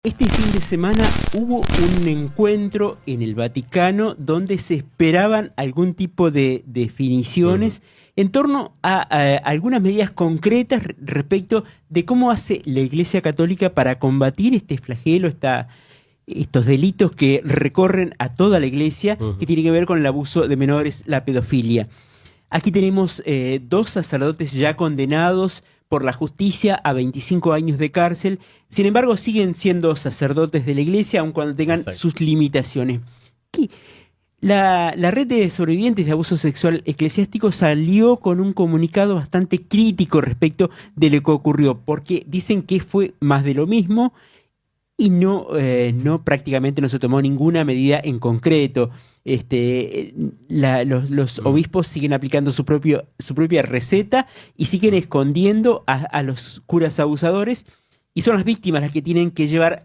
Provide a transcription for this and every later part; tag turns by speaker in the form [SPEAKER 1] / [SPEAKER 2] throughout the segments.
[SPEAKER 1] Este fin de semana hubo un encuentro en el Vaticano donde se esperaban algún tipo de definiciones en torno a algunas medidas concretas respecto de cómo hace la Iglesia Católica para combatir este flagelo, estos delitos que recorren a toda la Iglesia, que tiene que ver con el abuso de menores, la pedofilia. Aquí tenemos dos sacerdotes ya condenados por la justicia a 25 años de cárcel. Sin embargo, siguen siendo sacerdotes de la Iglesia, aun cuando tengan sus limitaciones. La red de sobrevivientes de abuso sexual eclesiástico salió con un comunicado bastante crítico respecto de lo que ocurrió, porque dicen que fue más de lo mismo y no prácticamente no se tomó ninguna medida en concreto. Los obispos siguen aplicando su propia receta y siguen escondiendo a los curas abusadores, y son las víctimas las que tienen que llevar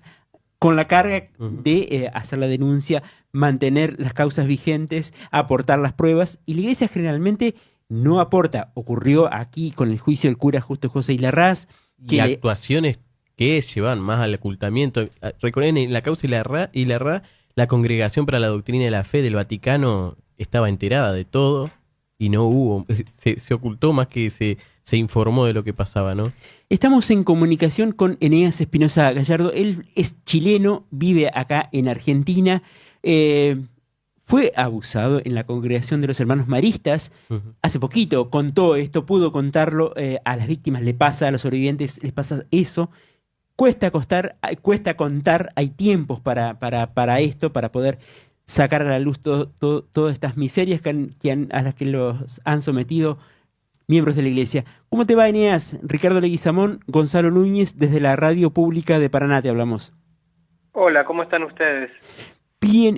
[SPEAKER 1] con la carga de hacer la denuncia, mantener las causas vigentes, aportar las pruebas, y la Iglesia generalmente no aporta. Ocurrió aquí con el juicio del cura Justo José Larraz.
[SPEAKER 2] Y actuaciones que llevan más al ocultamiento. Recuerden, en la causa Larraz, la Congregación para la Doctrina de la Fe del Vaticano estaba enterada de todo y no hubo, se ocultó más que se informó de lo que pasaba, ¿no?
[SPEAKER 1] Estamos en comunicación con Eneas Espinosa Gallardo. Él es chileno, vive acá en Argentina. Fue abusado en la Congregación de los Hermanos Maristas. Hace poquito contó esto, pudo contarlo. A las víctimas le pasa, a los sobrevivientes les pasa eso. Cuesta contar, hay tiempos para esto, para poder sacar a la luz todas estas miserias a las que los han sometido miembros de la Iglesia. ¿Cómo te va, Eneas? Ricardo Leguizamón, Gonzalo Núñez, desde la Radio Pública de Paraná te hablamos.
[SPEAKER 3] Hola, ¿cómo están ustedes?
[SPEAKER 1] Bien,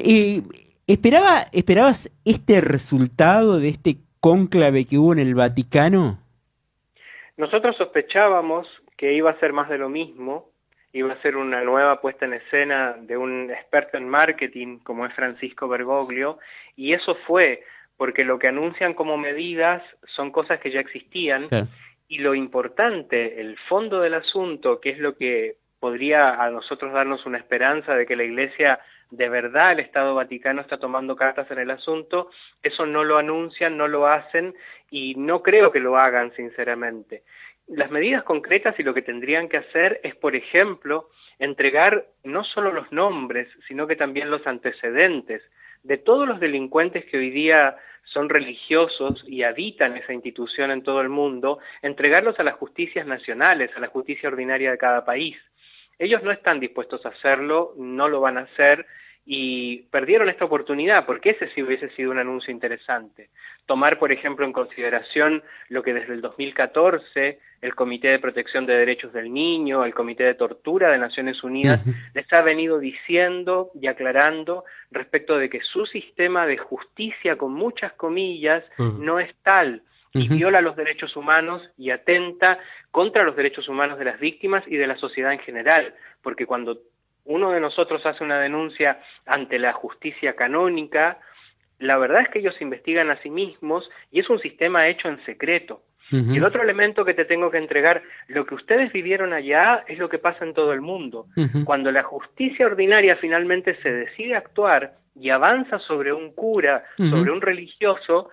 [SPEAKER 1] ¿esperabas este resultado de este cónclave que hubo en el Vaticano?
[SPEAKER 3] Nosotros sospechábamos que iba a ser más de lo mismo, iba a ser una nueva puesta en escena de un experto en marketing como es Francisco Bergoglio, y eso fue porque lo que anuncian como medidas son cosas que ya existían, claro. Y lo importante, el fondo del asunto, que es lo que podría a nosotros darnos una esperanza de que la Iglesia, de verdad el Estado Vaticano está tomando cartas en el asunto, eso no lo anuncian, no lo hacen, y no creo que lo hagan sinceramente. Las medidas concretas y lo que tendrían que hacer es, por ejemplo, entregar no solo los nombres, sino que también los antecedentes de todos los delincuentes que hoy día son religiosos y habitan esa institución en todo el mundo, entregarlos a las justicias nacionales, a la justicia ordinaria de cada país. Ellos no están dispuestos a hacerlo, no lo van a hacer, y perdieron esta oportunidad, porque ese sí hubiese sido un anuncio interesante. Tomar, por ejemplo, en consideración lo que desde el 2014 el Comité de Protección de Derechos del Niño, el Comité de Tortura de Naciones Unidas, les ha venido diciendo y aclarando respecto de que su sistema de justicia, con muchas comillas, no es tal, y viola los derechos humanos y atenta contra los derechos humanos de las víctimas y de la sociedad en general, porque cuando uno de nosotros hace una denuncia ante la justicia canónica, la verdad es que ellos se investigan a sí mismos y es un sistema hecho en secreto. Y el otro elemento que te tengo que entregar, lo que ustedes vivieron allá es lo que pasa en todo el mundo. Cuando la justicia ordinaria finalmente se decide actuar y avanza sobre un cura, sobre un religioso,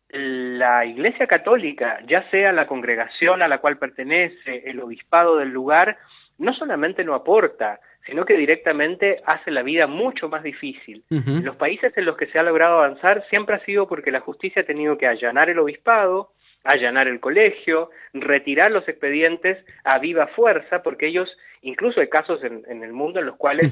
[SPEAKER 3] la Iglesia Católica, ya sea la congregación a la cual pertenece, el obispado del lugar, no solamente no aporta, sino que directamente hace la vida mucho más difícil. Los países en los que se ha logrado avanzar siempre ha sido porque la justicia ha tenido que allanar el obispado, allanar el colegio, retirar los expedientes a viva fuerza, porque ellos, incluso hay casos en el mundo en los cuales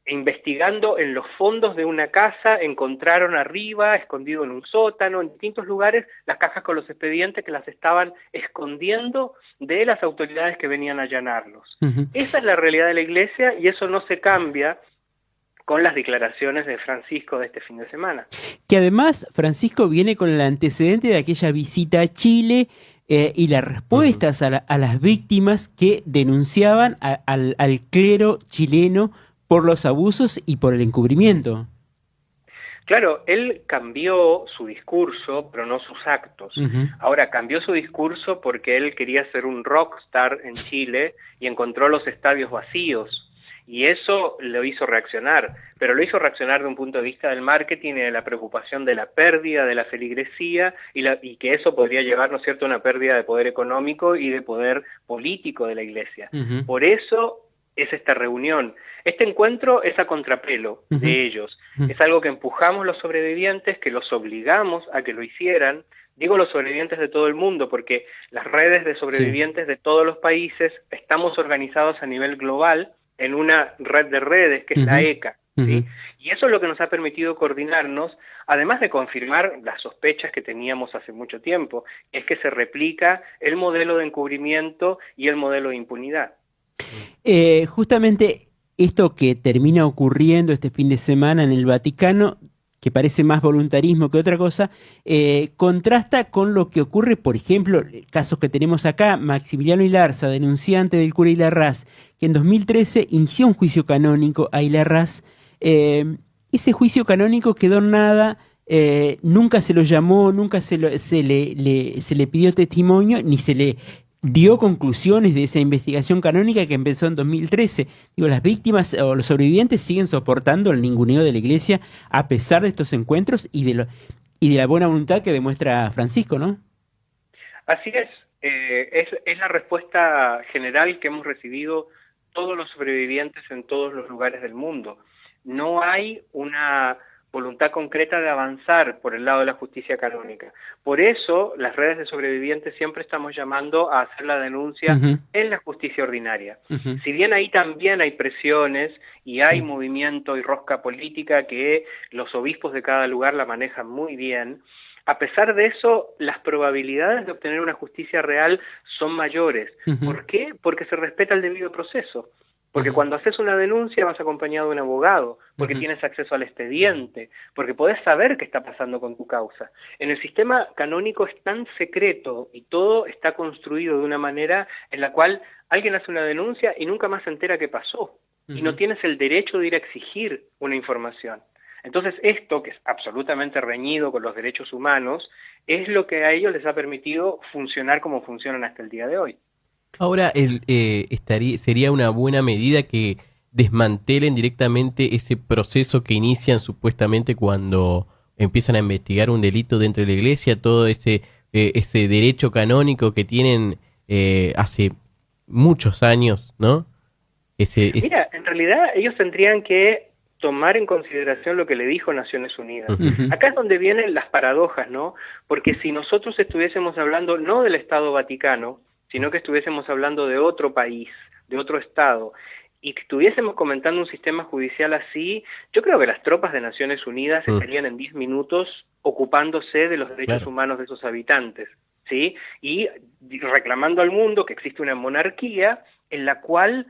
[SPEAKER 3] investigando en los fondos de una casa encontraron arriba, escondido en un sótano, en distintos lugares, las cajas con los expedientes que las estaban escondiendo de las autoridades que venían a allanarlos. Esa es la realidad de la Iglesia y eso no se cambia con las declaraciones de Francisco de este fin de semana.
[SPEAKER 1] Que además Francisco viene con el antecedente de aquella visita a Chile y las respuestas a las víctimas que denunciaban al clero chileno por los abusos y por el encubrimiento.
[SPEAKER 3] Claro, él cambió su discurso, pero no sus actos. Ahora, cambió su discurso porque él quería ser un rockstar en Chile y encontró los estadios vacíos. Y eso lo hizo reaccionar, pero lo hizo reaccionar de un punto de vista del marketing y de la preocupación de la pérdida de la feligresía y que eso podría llevar, ¿no es cierto?, a una pérdida de poder económico y de poder político de la Iglesia.
[SPEAKER 1] Ujú.
[SPEAKER 3] Por eso es esta reunión. Este encuentro es a contrapelo
[SPEAKER 1] Ujú.
[SPEAKER 3] de ellos.
[SPEAKER 1] Ujú.
[SPEAKER 3] Es algo que empujamos los sobrevivientes, que los obligamos a que lo hicieran. Digo los sobrevivientes de todo el mundo porque las redes de sobrevivientes de todos los países estamos organizados a nivel global en una red de redes que es la
[SPEAKER 1] Ujú.
[SPEAKER 3] ECA, ¿sí?
[SPEAKER 1] Ujú.
[SPEAKER 3] Y eso es lo que nos ha permitido coordinarnos, además de confirmar las sospechas que teníamos hace mucho tiempo, es que se replica el modelo de encubrimiento y el modelo de impunidad.
[SPEAKER 1] Justamente esto que termina ocurriendo este fin de semana en el Vaticano, que parece más voluntarismo que otra cosa, contrasta con lo que ocurre, por ejemplo, casos que tenemos acá, Maximiliano Ilarza, denunciante del cura Ilarraz, que en 2013 inició un juicio canónico a Ilarraz. Ese juicio canónico quedó en nada, nunca se lo llamó, nunca se le pidió testimonio, ni se le dio conclusiones de esa investigación canónica que empezó en 2013. Digo, las víctimas o los sobrevivientes siguen soportando el ninguneo de la Iglesia a pesar de estos encuentros y de la buena voluntad que demuestra Francisco, ¿no?
[SPEAKER 3] Así es la respuesta general que hemos recibido todos los sobrevivientes en todos los lugares del mundo. No hay una voluntad concreta de avanzar por el lado de la justicia canónica. Por eso, las redes de sobrevivientes siempre estamos llamando a hacer la denuncia
[SPEAKER 1] Uh-huh.
[SPEAKER 3] en la justicia ordinaria.
[SPEAKER 1] Uh-huh.
[SPEAKER 3] Si bien ahí también hay presiones y hay
[SPEAKER 1] Sí.
[SPEAKER 3] movimiento y rosca política que los obispos de cada lugar la manejan muy bien, a pesar de eso, las probabilidades de obtener una justicia real son mayores.
[SPEAKER 1] Uh-huh.
[SPEAKER 3] ¿Por qué? Porque se respeta el debido proceso. Porque
[SPEAKER 1] Uh-huh.
[SPEAKER 3] cuando haces una denuncia vas acompañado de un abogado, porque
[SPEAKER 1] Uh-huh.
[SPEAKER 3] tienes acceso al expediente, porque podés saber qué está pasando con tu causa. En el sistema canónico es tan secreto y todo está construido de una manera en la cual alguien hace una denuncia y nunca más se entera qué pasó. Y no
[SPEAKER 1] Uh-huh.
[SPEAKER 3] tienes el derecho de ir a exigir una información. Entonces esto, que es absolutamente reñido con los derechos humanos, es lo que a ellos les ha permitido funcionar como funcionan hasta el día de hoy.
[SPEAKER 2] Ahora, sería una buena medida que desmantelen directamente ese proceso que inician supuestamente cuando empiezan a investigar un delito dentro de la Iglesia, todo ese derecho canónico que tienen hace muchos años, ¿no?
[SPEAKER 3] Mira, en realidad ellos tendrían que tomar en consideración lo que le dijo Naciones Unidas.
[SPEAKER 1] Uh-huh.
[SPEAKER 3] Acá es donde vienen las paradojas, ¿no? Porque si nosotros estuviésemos hablando no del Estado Vaticano, sino que estuviésemos hablando de otro país, de otro Estado, y que estuviésemos comentando un sistema judicial así, yo creo que las tropas de Naciones Unidas estarían en 10 minutos ocupándose de los derechos humanos de esos habitantes, ¿sí? Y reclamando al mundo que existe una monarquía en la cual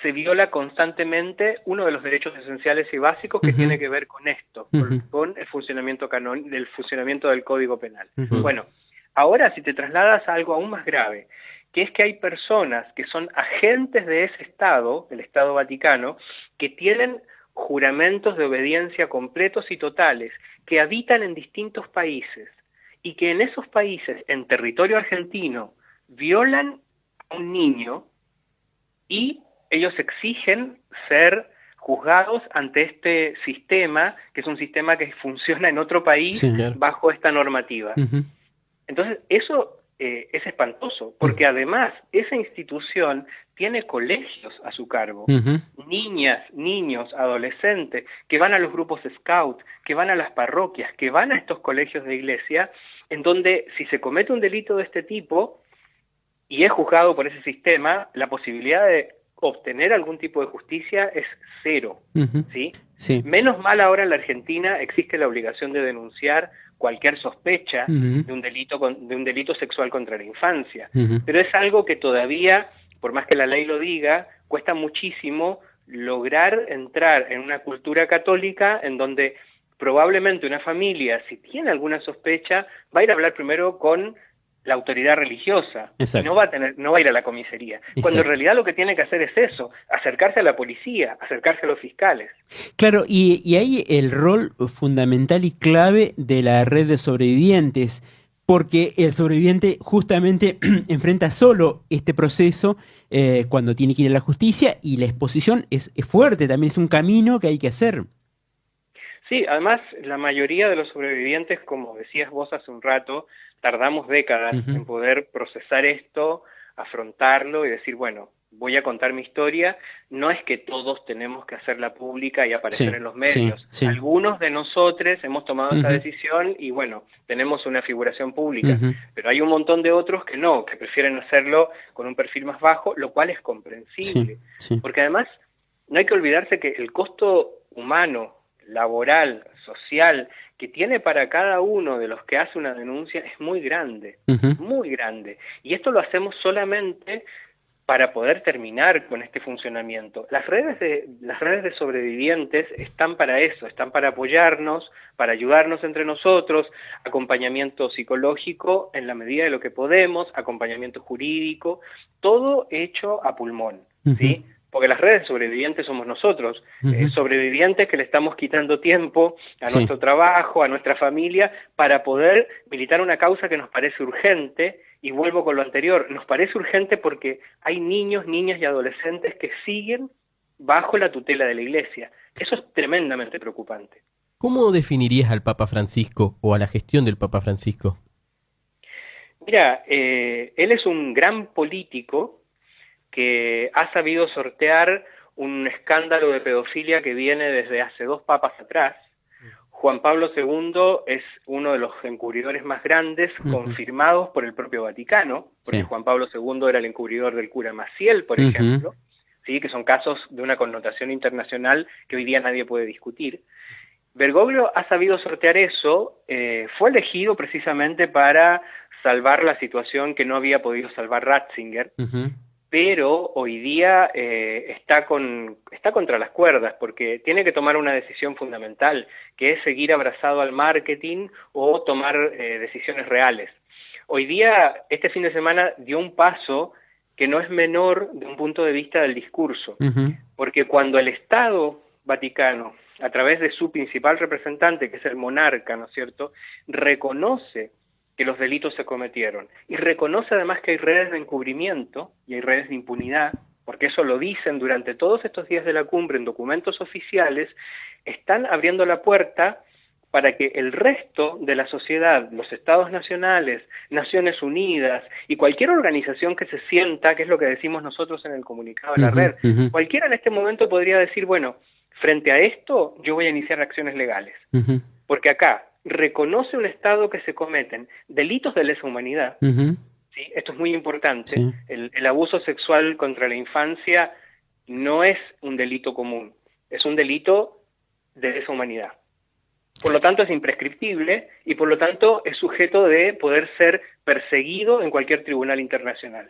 [SPEAKER 3] se viola constantemente uno de los derechos esenciales y básicos que tiene que ver con esto, con el funcionamiento del funcionamiento del Código Penal. Bueno, ahora si te trasladas a algo aún más grave, que es que hay personas que son agentes de ese Estado, del Estado Vaticano, que tienen juramentos de obediencia completos y totales, que habitan en distintos países, y que en esos países, en territorio argentino, violan a un niño, y ellos exigen ser juzgados ante este sistema, que es un sistema que funciona en otro país bajo esta normativa. Entonces, eso es espantoso, porque además esa institución tiene colegios a su cargo, niñas, niños, adolescentes, que van a los grupos scout, que van a las parroquias, que van a estos colegios de iglesia, en donde si se comete un delito de este tipo y es juzgado por ese sistema, la posibilidad de obtener algún tipo de justicia es cero, ¿sí? Sí. Menos mal ahora en la Argentina existe la obligación de denunciar cualquier sospecha de un delito sexual contra la infancia, pero es algo que todavía, por más que la ley lo diga, cuesta muchísimo lograr entrar en una cultura católica en donde probablemente una familia, si tiene alguna sospecha, va a ir a hablar primero con la autoridad religiosa, y no va a ir a la comisaría. Exacto. Cuando en realidad lo que tiene que hacer es eso, acercarse a la policía, acercarse a los fiscales.
[SPEAKER 1] Claro, y ahí el rol fundamental y clave de la red de sobrevivientes, porque el sobreviviente justamente enfrenta solo este proceso cuando tiene que ir a la justicia, y la exposición es fuerte, también es un camino que hay que hacer.
[SPEAKER 3] Sí, además la mayoría de los sobrevivientes, como decías vos hace un rato, tardamos décadas en poder procesar esto, afrontarlo y decir, bueno, voy a contar mi historia. No es que todos tenemos que hacerla pública y aparecer en los medios. Algunos de nosotros hemos tomado esa decisión y bueno, tenemos una figuración pública, pero hay un montón de otros que no, que prefieren hacerlo con un perfil más bajo, lo cual es comprensible. Porque además no hay que olvidarse que el costo humano, laboral, social, que tiene para cada uno de los que hace una denuncia es muy grande, muy grande. Y esto lo hacemos solamente para poder terminar con este funcionamiento. Las redes de sobrevivientes están para eso, están para apoyarnos, para ayudarnos entre nosotros, acompañamiento psicológico en la medida de lo que podemos, acompañamiento jurídico, todo hecho a pulmón, ¿sí? Porque las redes sobrevivientes somos nosotros, sobrevivientes que le estamos quitando tiempo a nuestro trabajo, a nuestra familia, para poder militar una causa que nos parece urgente. Y vuelvo con lo anterior, nos parece urgente porque hay niños, niñas y adolescentes que siguen bajo la tutela de la Iglesia. Eso es tremendamente preocupante.
[SPEAKER 2] ¿Cómo definirías al Papa Francisco o a la gestión del Papa Francisco?
[SPEAKER 3] Mira, él es un gran político que ha sabido sortear un escándalo de pedofilia que viene desde hace 2 papas atrás. Juan Pablo II es uno de los encubridores más grandes confirmados por el propio Vaticano, porque Juan Pablo II era el encubridor del cura Maciel, por ejemplo, ¿sí? Que son casos de una connotación internacional que hoy día nadie puede discutir. Bergoglio ha sabido sortear eso, fue elegido precisamente para salvar la situación que no había podido salvar Ratzinger, pero hoy día está contra las cuerdas, porque tiene que tomar una decisión fundamental, que es seguir abrazado al marketing o tomar decisiones reales. Hoy día, este fin de semana, dio un paso que no es menor de un punto de vista del discurso, porque cuando el Estado Vaticano, a través de su principal representante, que es el monarca, ¿no es cierto?, reconoce que los delitos se cometieron, y reconoce además que hay redes de encubrimiento y hay redes de impunidad, porque eso lo dicen durante todos estos días de la cumbre en documentos oficiales, están abriendo la puerta para que el resto de la sociedad, los estados nacionales, Naciones Unidas y cualquier organización que se sienta, que es lo que decimos nosotros en el comunicado de la red, cualquiera en este momento podría decir, bueno, frente a esto yo voy a iniciar acciones legales, porque acá reconoce un Estado que se cometen delitos de lesa humanidad, ¿sí? Esto es muy importante, el abuso sexual contra la infancia no es un delito común, es un delito de lesa humanidad. Por lo tanto es imprescriptible y por lo tanto es sujeto de poder ser perseguido en cualquier tribunal internacional.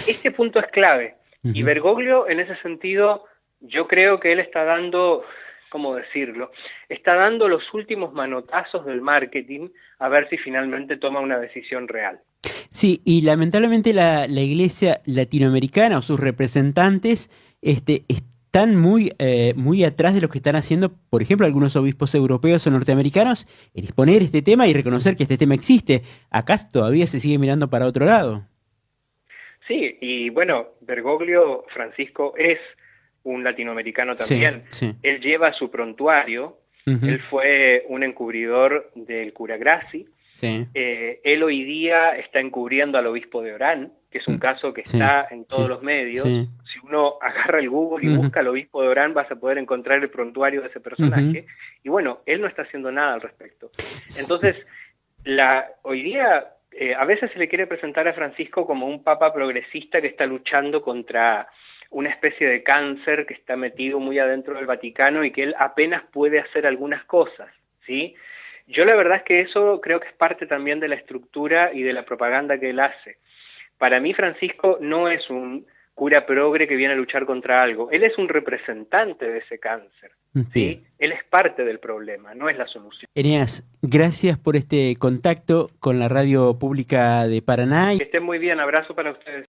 [SPEAKER 3] Este punto es clave y Bergoglio en ese sentido yo creo que él está dando, ¿cómo decirlo? Está dando los últimos manotazos del marketing a ver si finalmente toma una decisión real.
[SPEAKER 1] Sí, y lamentablemente la Iglesia latinoamericana o sus representantes están muy atrás de lo que están haciendo, por ejemplo, algunos obispos europeos o norteamericanos, en exponer este tema y reconocer que este tema existe. Acá todavía se sigue mirando para otro lado.
[SPEAKER 3] Sí, y bueno, Bergoglio, Francisco, es un latinoamericano también. Él lleva su prontuario, él fue un encubridor del cura Grassi, él hoy día está encubriendo al obispo de Orán, que es un caso que está en todos los medios. Si uno agarra el Google y busca al obispo de Orán, vas a poder encontrar el prontuario de ese personaje, y bueno, él no está haciendo nada al respecto. Entonces, hoy día a veces se le quiere presentar a Francisco como un papa progresista que está luchando contra una especie de cáncer que está metido muy adentro del Vaticano y que él apenas puede hacer algunas cosas, ¿sí? Yo la verdad es que eso creo que es parte también de la estructura y de la propaganda que él hace. Para mí Francisco no es un cura progre que viene a luchar contra algo, él es un representante de ese cáncer, ¿sí? Él es parte del problema, no es la solución.
[SPEAKER 1] Eneas, gracias por este contacto con la radio pública de Paraná.
[SPEAKER 3] Que estén muy bien, abrazo para ustedes.